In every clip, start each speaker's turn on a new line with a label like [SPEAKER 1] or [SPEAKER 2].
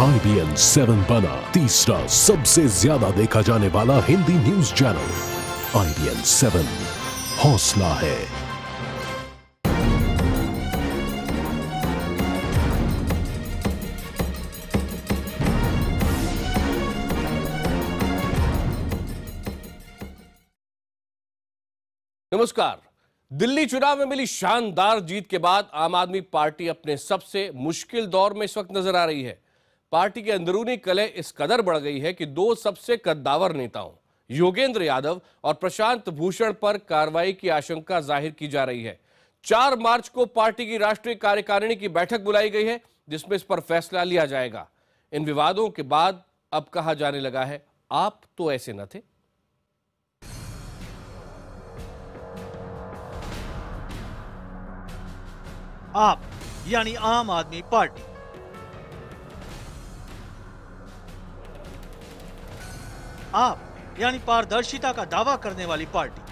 [SPEAKER 1] IBN 7 बना तीसरा सबसे ज्यादा देखा जाने वाला हिंदी न्यूज चैनल। IBN 7 हौसला है।
[SPEAKER 2] नमस्कार। दिल्ली चुनाव में मिली शानदार जीत के बाद आम आदमी पार्टी अपने सबसे मुश्किल दौर में इस वक्त नजर आ रही है। पार्टी के अंदरूनी कलह इस कदर बढ़ गई है कि दो सबसे कद्दावर नेताओं योगेंद्र यादव और प्रशांत भूषण पर कार्रवाई की आशंका जाहिर की जा रही है। 4 मार्च को पार्टी की राष्ट्रीय कार्यकारिणी की बैठक बुलाई गई है, जिसमें इस पर फैसला लिया जाएगा। इन विवादों के बाद अब कहा जाने लगा है, आप तो ऐसे न थे।
[SPEAKER 3] आप यानी आम आदमी पार्टी, आप यानी पारदर्शिता का दावा करने वाली पार्टी,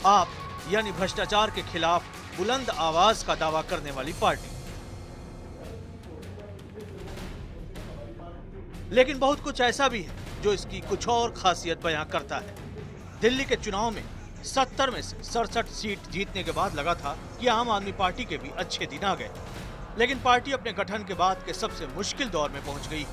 [SPEAKER 3] आप यानी भ्रष्टाचार के खिलाफ बुलंद आवाज का दावा करने वाली पार्टी। लेकिन बहुत कुछ ऐसा भी है जो इसकी कुछ और खासियत बयां करता है। दिल्ली के चुनाव में 70 में से 67 सीट जीतने के बाद लगा था कि आम आदमी पार्टी के भी अच्छे दिन आ गए, लेकिन पार्टी अपने गठन के बाद के सबसे मुश्किल दौर में पहुंच गई।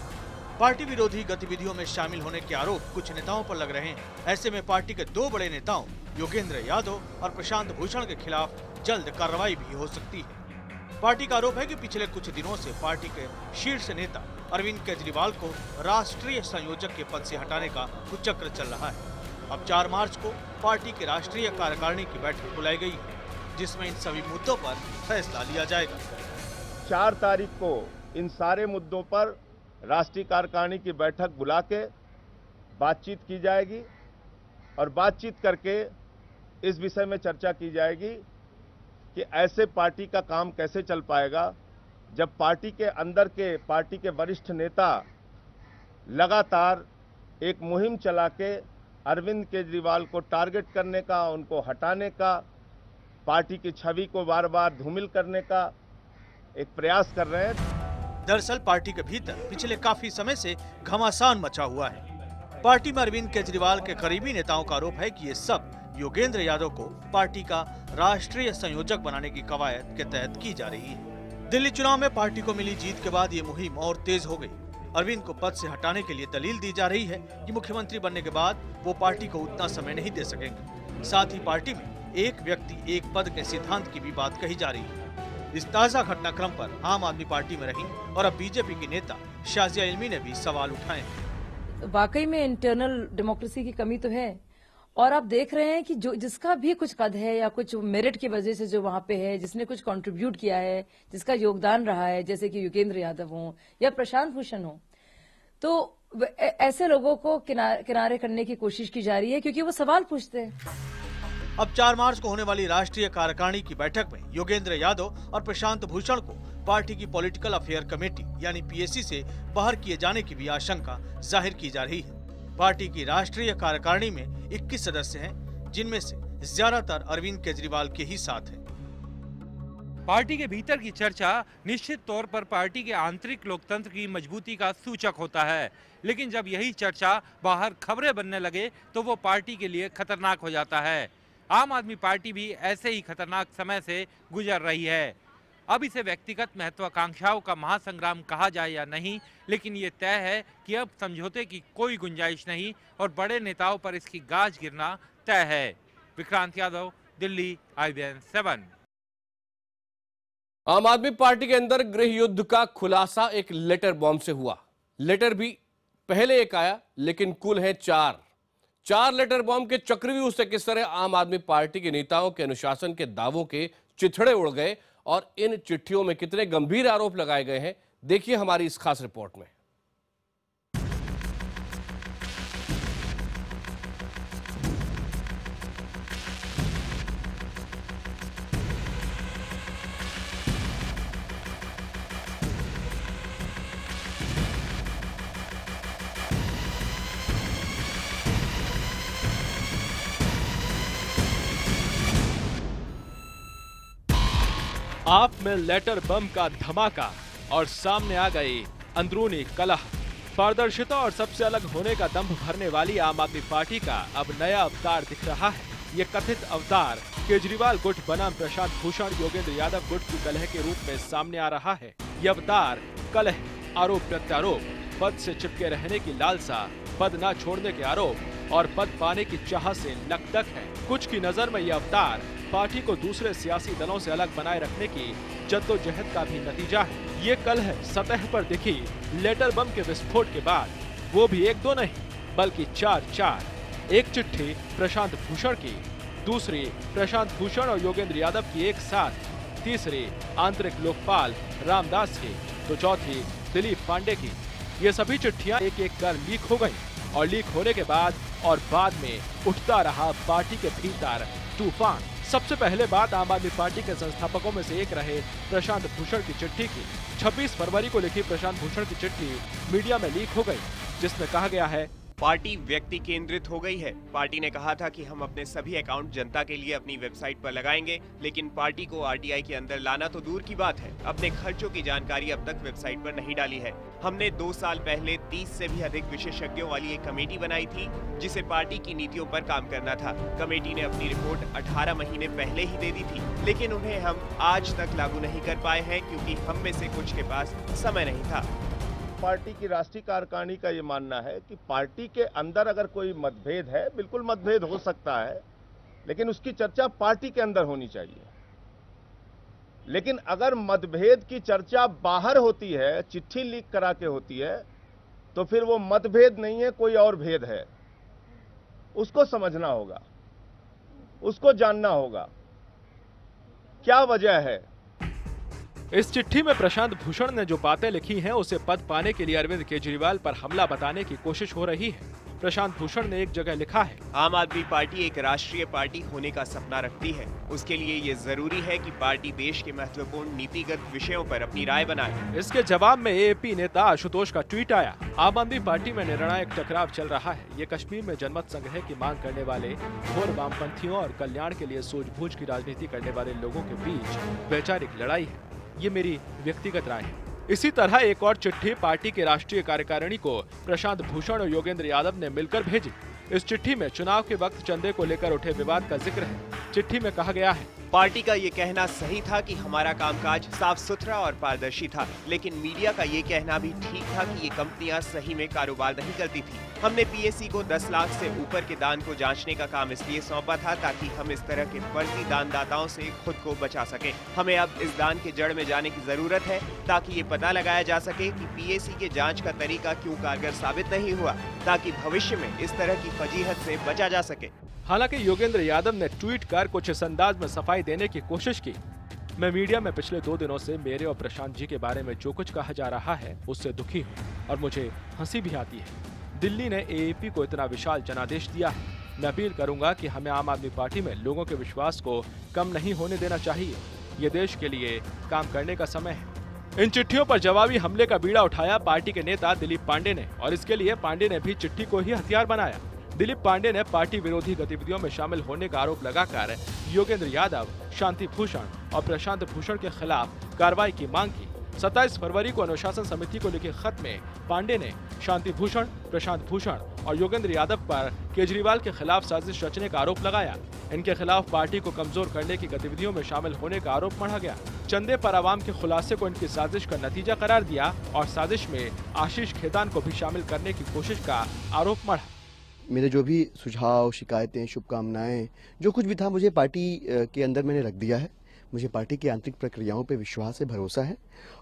[SPEAKER 3] पार्टी विरोधी गतिविधियों में शामिल होने के आरोप कुछ नेताओं पर लग रहे हैं। ऐसे में पार्टी के 2 बड़े नेताओं योगेंद्र यादव और प्रशांत भूषण के खिलाफ जल्द कार्रवाई भी हो सकती है। पार्टी का आरोप है कि पिछले कुछ दिनों से पार्टी के शीर्ष नेता अरविंद केजरीवाल को राष्ट्रीय संयोजक के पद से हटाने का कुचक्र चल रहा है। अब 4 मार्च को पार्टी की राष्ट्रीय कार्यकारिणी की बैठक बुलाई गई है, जिसमें इन सभी मुद्दों पर फैसला लिया जाएगा।
[SPEAKER 4] 4 तारीख को इन सारे मुद्दों पर राष्ट्रीय कार्यकारिणी की बैठक बुला के बातचीत की जाएगी और बातचीत करके इस विषय में चर्चा की जाएगी कि ऐसे पार्टी का काम कैसे चल पाएगा जब पार्टी के अंदर के पार्टी के वरिष्ठ नेता लगातार एक मुहिम चला के अरविंद केजरीवाल को टारगेट करने का, उनको हटाने का, पार्टी की छवि को बार बार धूमिल करने का एक प्रयास कर रहे हैं।
[SPEAKER 3] दरअसल पार्टी के भीतर पिछले काफी समय से घमासान मचा हुआ है। पार्टी में अरविंद केजरीवाल के करीबी नेताओं का आरोप है कि ये सब योगेंद्र यादव को पार्टी का राष्ट्रीय संयोजक बनाने की कवायद के तहत की जा रही है। दिल्ली चुनाव में पार्टी को मिली जीत के बाद ये मुहिम और तेज हो गई। अरविंद को पद से हटाने के लिए दलील दी जा रही है कि मुख्यमंत्री बनने के बाद वो पार्टी को उतना समय नहीं दे सकेंगे। साथ ही पार्टी में एक व्यक्ति एक पद के सिद्धांत की भी बात कही जा रही है। इस ताजा घटनाक्रम पर आम आदमी पार्टी में रही और अब बीजेपी की नेता शाजिया इल्मी ने भी सवाल उठाए।
[SPEAKER 5] वाकई में इंटरनल डेमोक्रेसी की कमी तो है, और आप देख रहे हैं कि जो जिसका भी कुछ कद है या कुछ मेरिट की वजह से जो वहां पे है, जिसने कुछ कंट्रीब्यूट किया है, जिसका योगदान रहा है, जैसे कि योगेंद्र यादव हो या प्रशांत भूषण हो, तो ऐसे लोगों को किनारे करने की कोशिश की जा रही है क्योंकि वो सवाल पूछते हैं।
[SPEAKER 3] अब 4 मार्च को होने वाली राष्ट्रीय कार्यकारिणी की बैठक में योगेंद्र यादव और प्रशांत भूषण को पार्टी की पॉलिटिकल अफेयर कमेटी यानी पीएसी से बाहर किए जाने की भी आशंका जाहिर की जा रही है। पार्टी की राष्ट्रीय कार्यकारिणी में 21 सदस्य हैं, जिनमें से ज्यादातर अरविंद केजरीवाल के ही साथ हैं।
[SPEAKER 6] पार्टी के भीतर की चर्चा निश्चित तौर पर पार्टी के आंतरिक लोकतंत्र की मजबूती का सूचक होता है, लेकिन जब यही चर्चा बाहर खबरें बनने लगे तो वो पार्टी के लिए खतरनाक हो जाता है। आम आदमी पार्टी भी ऐसे ही खतरनाक समय से गुजर रही है। अब इसे व्यक्तिगत महत्वाकांक्षाओं का महासंग्राम कहा जाए या नहीं, लेकिन ये तय है कि अब समझौते की कोई गुंजाइश नहीं और बड़े नेताओं पर इसकी गाज गिरना तय है। विक्रांत यादव, दिल्ली, IBN 7।
[SPEAKER 2] आम आदमी पार्टी के अंदर गृह युद्ध का खुलासा एक लेटर बॉम्ब से हुआ। लेटर भी पहले एक आया, लेकिन कुल है 4 लेटर बॉम्ब के चक्रव्यूह से किस तरह आम आदमी पार्टी के नेताओं के अनुशासन के दावों के चिथड़े उड़ गए और इन चिट्ठियों में कितने गंभीर आरोप लगाए गए हैं, देखिए हमारी इस खास रिपोर्ट में।
[SPEAKER 7] आप में लेटर बम का धमाका और सामने आ गई अंदरूनी कलह। पारदर्शिता और सबसे अलग होने का दंभ भरने वाली आम आदमी पार्टी का अब नया अवतार दिख रहा है। ये कथित अवतार केजरीवाल गुट बनाम प्रशांत भूषण योगेंद्र यादव गुट की कलह के रूप में सामने आ रहा है। ये अवतार कलह, आरोप प्रत्यारोप, पद से चिपके रहने की लालसा, पद न छोड़ने के आरोप और पद पाने की चाह से लकदक है। कुछ की नजर में यह अवतार पार्टी को दूसरे सियासी दलों से अलग बनाए रखने की जद्दोजहद का भी नतीजा है। ये कलह सतह पर दिखी लेटर बम के विस्फोट के बाद, वो भी एक दो नहीं बल्कि चार। एक चिट्ठी प्रशांत भूषण की, दूसरी प्रशांत भूषण और योगेंद्र यादव की एक साथ, तीसरी आंतरिक लोकपाल रामदास की, तो चौथी दिलीप पांडे की। ये सभी चिट्ठियां एक एक कर लीक हो गईं और लीक होने के बाद में उठता रहा पार्टी के भीतर तूफान। सबसे पहले बात आम आदमी पार्टी के संस्थापकों में से एक रहे प्रशांत भूषण की चिट्ठी की। 26 फरवरी को लिखी प्रशांत भूषण की चिट्ठी मीडिया में लीक हो गई, जिसमें कहा गया है,
[SPEAKER 8] पार्टी व्यक्ति केंद्रित हो गई है। पार्टी ने कहा था कि हम अपने सभी अकाउंट जनता के लिए अपनी वेबसाइट पर लगाएंगे, लेकिन पार्टी को आरटीआई के अंदर लाना तो दूर की बात है, अपने खर्चों की जानकारी अब तक वेबसाइट पर नहीं डाली है। हमने 2 साल पहले 30 से भी अधिक विशेषज्ञों वाली एक कमेटी बनाई थी, जिसे पार्टी की नीतियों पर काम करना था। कमेटी ने अपनी रिपोर्ट 18 महीने पहले ही दे दी थी, लेकिन उन्हें हम आज तक लागू नहीं कर पाए हैं क्योंकि हम में से कुछ के पास समय नहीं था।
[SPEAKER 4] पार्टी की राष्ट्रीय कार्यकारिणी का ये मानना है कि पार्टी के अंदर अगर कोई मतभेद है, बिल्कुल मतभेद हो सकता है, लेकिन उसकी चर्चा पार्टी के अंदर होनी चाहिए। लेकिन अगर मतभेद की चर्चा बाहर होती है, चिट्ठी लीक करा के होती है, तो फिर वो मतभेद नहीं है, कोई और भेद है। उसको समझना होगा, उसको जानना होगा क्या वजह है।
[SPEAKER 7] इस चिट्ठी में प्रशांत भूषण ने जो बातें लिखी हैं, उसे पद पाने के लिए अरविंद केजरीवाल पर हमला बताने की कोशिश हो रही है। प्रशांत भूषण ने एक जगह लिखा है,
[SPEAKER 8] आम आदमी पार्टी एक राष्ट्रीय पार्टी होने का सपना रखती है। उसके लिए ये जरूरी है कि पार्टी देश के महत्वपूर्ण नीतिगत विषयों पर अपनी राय बनाए।
[SPEAKER 7] इसके जवाब में एएपी नेता आशुतोष का ट्वीट आया, आम आदमी पार्टी में निर्णायक टकराव चल रहा है। ये कश्मीर में जनमत संग्रह की मांग करने वाले घोर वामपंथियों और कल्याण के लिए सूझबूझ की राजनीति करने वाले लोगों के बीच वैचारिक लड़ाई है। ये मेरी व्यक्तिगत राय है। इसी तरह एक और चिट्ठी पार्टी के राष्ट्रीय कार्यकारिणी को प्रशांत भूषण और योगेंद्र यादव ने मिलकर भेजी। इस चिट्ठी में चुनाव के वक्त चंदे को लेकर उठे विवाद का जिक्र है। चिट्ठी में कहा गया है,
[SPEAKER 8] पार्टी का ये कहना सही था कि हमारा कामकाज साफ सुथरा और पारदर्शी था, लेकिन मीडिया का ये कहना भी ठीक था कि ये कंपनियां सही में कारोबार नहीं करती थी। हमने पीएससी को 10 लाख से ऊपर के दान को जांचने का काम इसलिए सौंपा था ताकि हम इस तरह के फर्जी दानदाताओं से खुद को बचा सके। हमें अब इस दान के जड़ में जाने की जरूरत है ताकि ये पता लगाया जा सके कि पीएससी के जांच का तरीका क्यों कारगर साबित नहीं हुआ, ताकि भविष्य में इस तरह की फजीहत से बचा जा सके।
[SPEAKER 7] हालांकि योगेंद्र यादव ने ट्वीट कर कुछ इस अंदाज में सफाई देने की कोशिश की, मैं मीडिया में पिछले 2 दिनों से मेरे और प्रशांत जी के बारे में जो कुछ कहा जा रहा है उससे दुखी हूँ और मुझे हंसी भी आती है। दिल्ली ने एएपी को इतना विशाल जनादेश दिया है। मैं अपील करूंगा कि हमें आम आदमी पार्टी में लोगों के विश्वास को कम नहीं होने देना चाहिए। ये देश के लिए काम करने का समय है। इन चिट्ठियों पर जवाबी हमले का बीड़ा उठाया पार्टी के नेता दिलीप पांडे ने, और इसके लिए पांडे ने भी चिट्ठी को ही हथियार बनाया। दिलीप पांडे ने पार्टी विरोधी गतिविधियों में शामिल होने का आरोप लगाकर योगेंद्र यादव, शांति भूषण और प्रशांत भूषण के खिलाफ कार्रवाई की मांग की। 27 फरवरी को अनुशासन समिति को लिखे खत में पांडे ने शांति भूषण, प्रशांत भूषण और योगेंद्र यादव पर केजरीवाल के खिलाफ साजिश रचने का आरोप लगाया। इनके खिलाफ पार्टी को कमजोर करने की गतिविधियों में शामिल होने का आरोप मढ़ा गया। चंदे पर आवाम के खुलासे को इनकी साजिश का नतीजा करार दिया और साजिश में आशीष खेतान को भी शामिल करने की कोशिश का आरोप मढ़ा।
[SPEAKER 9] मेरे जो भी सुझाव, शिकायतें, शुभकामनाएं, जो कुछ भी था, मुझे पार्टी के अंदर मैंने रख दिया है। मुझे पार्टी की आंतरिक प्रक्रियाओं पे विश्वास है, भरोसा है,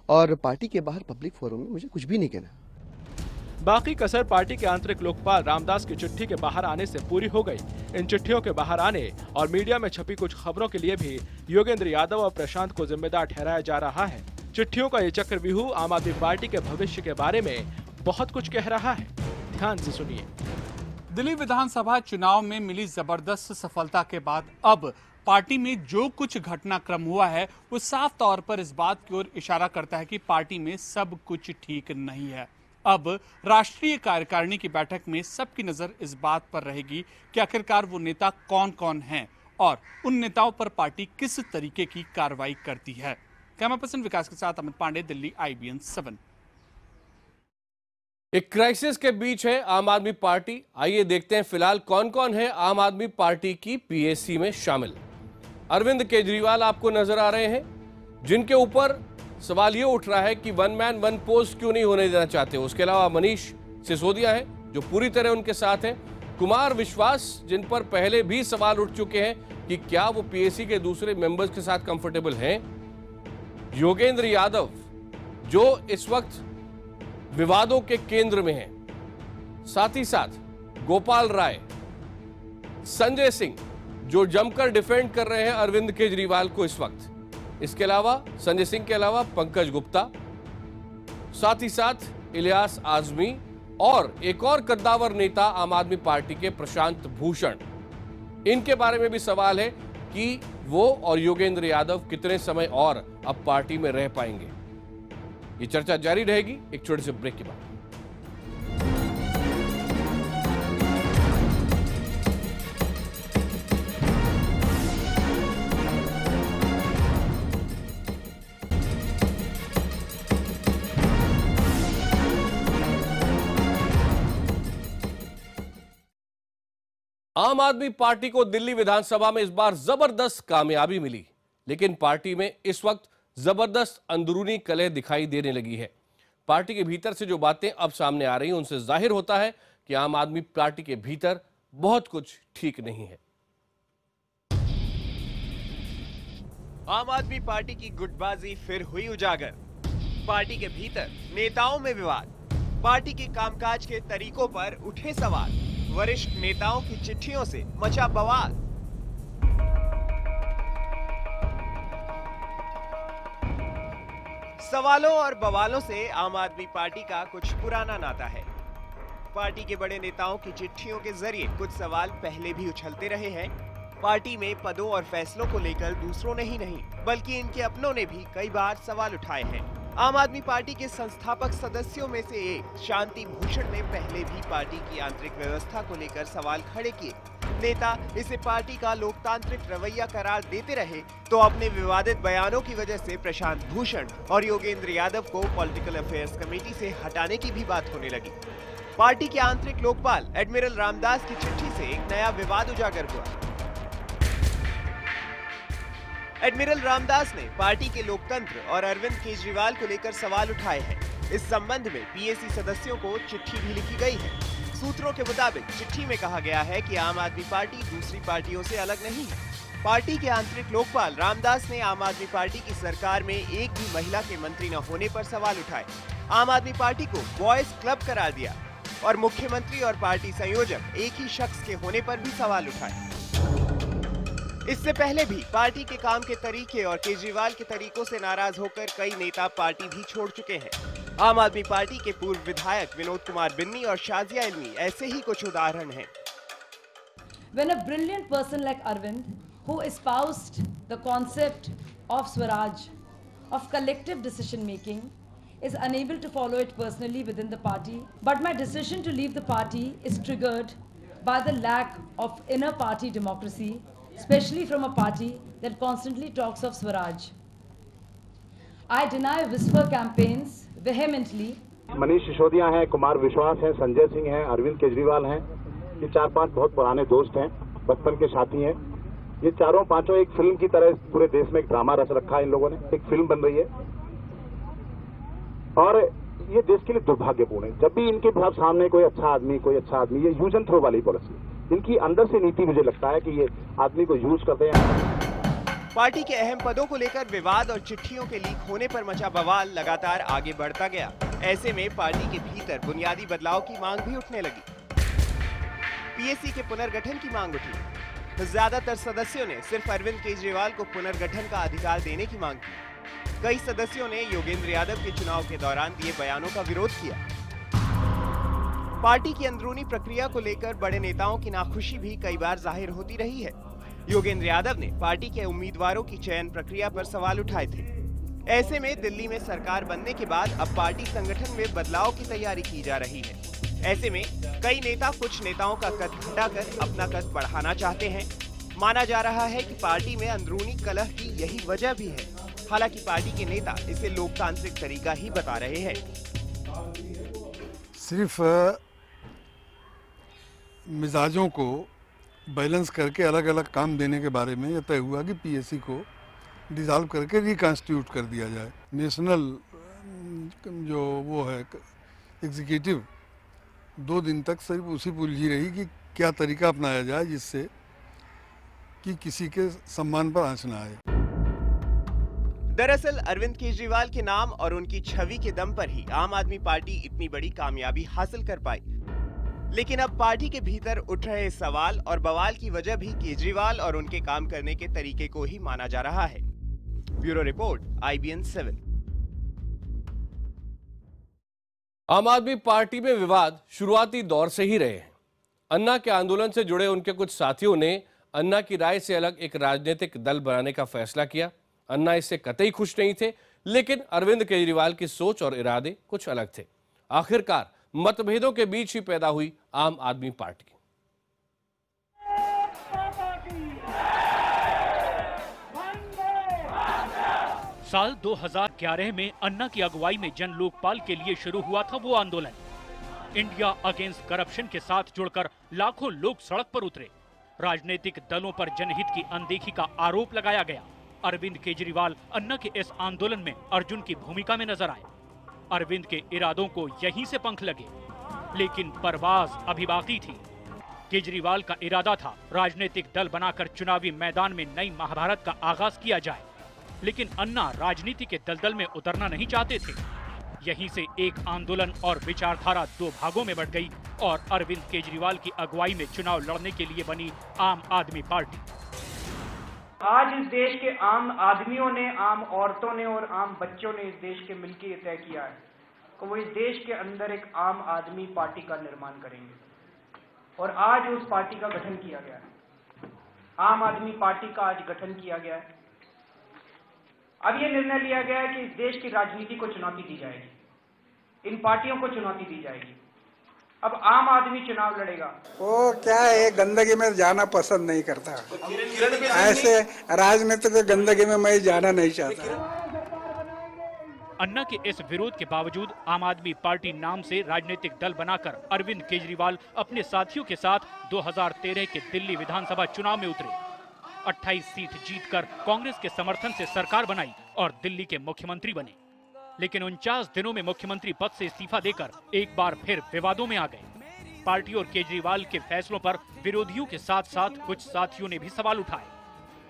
[SPEAKER 9] और पार्टी के बाहर पब्लिक फोरम में मुझे कुछ भी नहीं कहना।
[SPEAKER 7] बाकी कसर पार्टी के आंतरिक लोकपाल रामदास की चिट्ठी के बाहर आने से पूरी हो गई। इन चिट्ठियों के बाहर आने और मीडिया में छपी कुछ खबरों के लिए भी योगेंद्र यादव और प्रशांत को जिम्मेदार ठहराया जा रहा है। चिट्ठियों का ये चक्रव्यूह आम आदमी पार्टी के भविष्य के बारे में बहुत कुछ कह रहा है। ध्यान से सुनिए।
[SPEAKER 10] दिल्ली विधानसभा चुनाव में मिली जबरदस्त सफलता के बाद अब पार्टी में जो कुछ घटनाक्रम हुआ है वो साफ तौर पर इस बात की ओर इशारा करता है कि पार्टी में सब कुछ ठीक नहीं है। अब राष्ट्रीय कार्यकारिणी की बैठक में सबकी नजर इस बात पर रहेगी कि आखिरकार वो नेता कौन कौन हैं और उन नेताओं पर पार्टी किस तरीके की कार्रवाई करती है। कैमरा पर्सन विकास के साथ अमित पांडे, दिल्ली, IBN 7।
[SPEAKER 2] एक क्राइसिस के बीच है आम आदमी पार्टी। आइए देखते हैं फिलहाल कौन कौन है आम आदमी पार्टी की PAC में शामिल। अरविंद केजरीवाल आपको नजर आ रहे हैं, जिनके ऊपर सवाल ये उठ रहा है कि वन मैन वन पोस्ट क्यों नहीं होने देना चाहते। उसके अलावा मनीष सिसोदिया है जो पूरी तरह उनके साथ हैं। कुमार विश्वास, जिन पर पहले भी सवाल उठ चुके हैं कि क्या वो PAC के दूसरे मेंबर्स के साथ कंफर्टेबल हैं। योगेंद्र यादव, जो इस वक्त विवादों के केंद्र में हैं। साथ ही साथ गोपाल राय, संजय सिंह, जो जमकर डिफेंड कर रहे हैं अरविंद केजरीवाल को इस वक्त। इसके अलावा संजय सिंह के अलावा पंकज गुप्ता, साथ ही साथ इलियास आजमी और एक और कद्दावर नेता आम आदमी पार्टी के प्रशांत भूषण। इनके बारे में भी सवाल है कि वो और योगेंद्र यादव कितने समय और अब पार्टी में रह पाएंगे। ये चर्चा जारी रहेगी एक छोटे से ब्रेक के बाद। आम आदमी पार्टी को दिल्ली विधानसभा में इस बार जबरदस्त कामयाबी मिली, लेकिन पार्टी में इस वक्त जबरदस्त अंदरूनी कलह दिखाई देने लगी है। पार्टी के भीतर से जो बातें अब सामने आ रही हैं, उनसे जाहिर होता है कि आम आदमी पार्टी के भीतर बहुत कुछ ठीक नहीं है।
[SPEAKER 8] आम आदमी पार्टी की गुटबाजी फिर हुई उजागर। पार्टी के भीतर नेताओं में विवाद, पार्टी के कामकाज के तरीकों पर उठे सवाल, वरिष्ठ नेताओं की चिट्ठियों से मचा बवाल। सवालों और बवालों से आम आदमी पार्टी का कुछ पुराना नाता है। पार्टी के बड़े नेताओं की चिट्ठियों के जरिए कुछ सवाल पहले भी उछलते रहे हैं। पार्टी में पदों और फैसलों को लेकर दूसरों ने ही नहीं बल्कि इनके अपनों ने भी कई बार सवाल उठाए हैं। आम आदमी पार्टी के संस्थापक सदस्यों में से एक शांति भूषण ने पहले भी पार्टी की आंतरिक व्यवस्था को लेकर सवाल खड़े किए। नेता इसे पार्टी का लोकतांत्रिक रवैया करार देते रहे तो अपने विवादित बयानों की वजह से प्रशांत भूषण और योगेंद्र यादव को पॉलिटिकल अफेयर्स कमेटी से हटाने की भी बात होने लगी। पार्टी के आंतरिक लोकपाल एडमिरल रामदास की चिट्ठी से एक नया विवाद उजागर हुआ। एडमिरल रामदास ने पार्टी के लोकतंत्र और अरविंद केजरीवाल को लेकर सवाल उठाए हैं। इस संबंध में PAC सदस्यों को चिट्ठी भी लिखी गई है। सूत्रों के मुताबिक चिट्ठी में कहा गया है कि आम आदमी पार्टी दूसरी पार्टियों से अलग नहीं है। पार्टी के आंतरिक लोकपाल रामदास ने आम आदमी पार्टी की सरकार में एक भी महिला के मंत्री न होने पर सवाल उठाए। आम आदमी पार्टी को बॉयज क्लब करार दिया और मुख्यमंत्री और पार्टी संयोजक एक ही शख्स के होने पर भी सवाल उठाए। इससे पहले भी पार्टी के काम के तरीके और केजरीवाल के तरीकों से नाराज होकर कई नेता पार्टी भी छोड़ चुके हैं। आम आदमी पार्टी के पूर्व विधायक विनोद कुमार बिन्नी और शाजिया इल्मी ऐसे ही कुछ उदाहरण हैं।
[SPEAKER 5] When a brilliant person like Arvind, who espoused the concept of Swaraj, of collective decision making, is unable to follow it personally within the party, but my decision to leave the party is triggered by the lack of inner party democracy, especially from a party that constantly talks of Swaraj. I deny whisper campaigns vehemently.
[SPEAKER 11] Manish Sisodia हैं, कुमार विश्वास हैं, संजय सिंह हैं, अरविंद केजरीवाल हैं। ये 4-5 बहुत पुराने दोस्त हैं, बचपन के साथी हैं। ये चारों पांचों एक फिल्म की तरह पूरे देश में एक ड्रामा रच रखा है इन लोगों ने। एक फिल्म बन रही है और ये देश के लिए दुर्भाग्यपूर्ण है। जब भी इनके सामने कोई अच्छा आदमी, ये यूज एंड थ्रो वाली पॉलिसी, इनकी अंदर से नीति मुझे लगता है कि ये आदमी को यूज करते हैं।
[SPEAKER 8] पार्टी के अहम पदों को लेकर विवाद और चिट्ठियों के लीक होने पर मचा बवाल लगातार आगे बढ़ता गया। ऐसे में पार्टी के भीतर बुनियादी बदलाव की मांग भी उठने लगी। PAC के पुनर्गठन की मांग उठी। ज्यादातर सदस्यों ने सिर्फ अरविंद केजरीवाल को पुनर्गठन का अधिकार देने की मांग की। कई सदस्यों ने योगेंद्र यादव के चुनाव के दौरान दिए बयानों का विरोध किया। पार्टी की अंदरूनी प्रक्रिया को लेकर बड़े नेताओं की नाखुशी भी कई बार जाहिर होती रही है। योगेंद्र यादव ने पार्टी के उम्मीदवारों की चयन प्रक्रिया पर सवाल उठाए थे। ऐसे में दिल्ली में सरकार बनने के बाद अब पार्टी संगठन में बदलाव की तैयारी की जा रही है। ऐसे में कई नेता कुछ नेताओं का कद घटाकर अपना कद बढ़ाना चाहते हैं। माना जा रहा है कि पार्टी में अंदरूनी कलह की यही वजह भी है। हालांकि पार्टी के नेता इसे लोकतांत्रिक तरीका ही बता रहे हैं।
[SPEAKER 12] सिर्फ मिजाजों को बैलेंस करके अलग अलग काम देने के बारे में यह तय हुआ कि पीएससी को डिसॉल्व करके रिकॉन्स्टिट्यूट कर दिया जाए। नेशनल जो वो है एग्जीक्यूटिव 2 दिन तक सिर्फ उसी उलझी रही कि क्या तरीका अपनाया जाए जिससे कि किसी के सम्मान पर आंच न आए।
[SPEAKER 8] दरअसल अरविंद केजरीवाल के नाम और उनकी छवि के दम पर ही आम आदमी पार्टी इतनी बड़ी कामयाबी हासिल कर पाई। लेकिन अब पार्टी के भीतर उठ रहे सवाल और बवाल की वजह भी केजरीवाल और उनके काम करने के तरीके को ही माना जा रहा है। Bureau report, IBN 7।
[SPEAKER 2] आम आदमी पार्टी में विवाद शुरुआती दौर से ही रहे हैं। अन्ना के आंदोलन से जुड़े उनके कुछ साथियों ने अन्ना की राय से अलग एक राजनीतिक दल बनाने का फैसला किया। अन्ना इससे कतई खुश नहीं थे, लेकिन अरविंद केजरीवाल की सोच और इरादे कुछ अलग थे। आखिरकार मतभेदों के बीच ही पैदा हुई आम आदमी पार्टी।
[SPEAKER 13] साल 2011 में अन्ना की अगुवाई में जन लोकपाल के लिए शुरू हुआ था वो आंदोलन। इंडिया अगेंस्ट करप्शन के साथ जुड़कर लाखों लोग सड़क पर उतरे। राजनीतिक दलों पर जनहित की अनदेखी का आरोप लगाया गया। अरविंद केजरीवाल अन्ना के इस आंदोलन में अर्जुन की भूमिका में नजर आए। अरविंद के इरादों को यहीं से पंख लगे, लेकिन परवाज अभी बाकी थी। केजरीवाल का इरादा था राजनीतिक दल बनाकर चुनावी मैदान में नई महाभारत का आगाज किया जाए, लेकिन अन्ना राजनीति के दलदल में उतरना नहीं चाहते थे। यहीं से एक आंदोलन और विचारधारा 2 भागों में बढ़ गई और अरविंद केजरीवाल की अगुवाई में चुनाव लड़ने के लिए बनी आम आदमी पार्टी।
[SPEAKER 14] आज इस देश के आम आदमियों ने, आम औरतों ने और आम बच्चों ने इस देश के मिलकर ये तय किया है कि वो इस देश के अंदर एक आम आदमी पार्टी का निर्माण करेंगे, और आज उस पार्टी का गठन किया गया है। आम आदमी पार्टी का आज गठन किया गया है। अब ये निर्णय लिया गया है कि इस देश की राजनीति को चुनौती दी जाएगी, इन पार्टियों को चुनौती दी जाएगी। अब आम आदमी चुनाव लड़ेगा।
[SPEAKER 15] वो क्या है, गंदगी में जाना पसंद नहीं करता। ऐसे राजनीतिक गंदगी में मैं जाना नहीं चाहता।
[SPEAKER 13] अन्ना के इस विरोध के बावजूद आम आदमी पार्टी नाम से राजनीतिक दल बनाकर अरविंद केजरीवाल अपने साथियों के साथ 2013 के दिल्ली विधानसभा चुनाव में उतरे। 28 सीट जीतकर कांग्रेस के समर्थन से सरकार बनाई और दिल्ली के मुख्यमंत्री बने। लेकिन 49 दिनों में मुख्यमंत्री पद से इस्तीफा देकर एक बार फिर विवादों में आ गए। पार्टी और केजरीवाल के फैसलों पर विरोधियों के साथ साथ कुछ साथियों ने भी सवाल उठाए।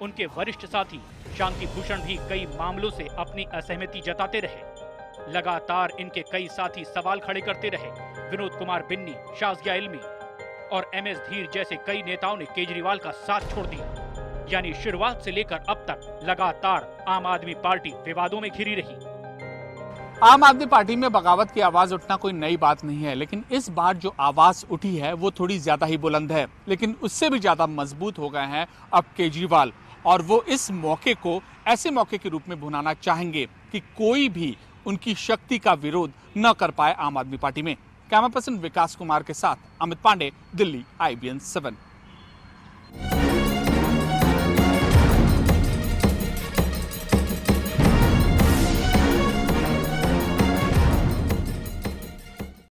[SPEAKER 13] उनके वरिष्ठ साथी शांति भूषण भी कई मामलों से अपनी असहमति जताते रहे। लगातार इनके कई साथी सवाल खड़े करते रहे। विनोद कुमार बिन्नी, शाज़िया इल्मी और MS धीर जैसे कई नेताओं ने केजरीवाल का साथ छोड़ दिया। यानी शुरुआत से लेकर अब तक लगातार आम आदमी पार्टी विवादों में घिरी रही।
[SPEAKER 10] आम आदमी पार्टी में बगावत की आवाज उठना कोई नई बात नहीं है, लेकिन इस बार जो आवाज उठी है वो थोड़ी ज्यादा ही बुलंद है। लेकिन उससे भी ज्यादा मजबूत हो गए हैं अब केजरीवाल, और वो इस मौके को ऐसे मौके के रूप में भुनाना चाहेंगे कि कोई भी उनकी शक्ति का विरोध न कर पाए आम आदमी पार्टी में। कैमरा पर्सन विकास कुमार के साथ अमित पांडे, दिल्ली, IBN 7।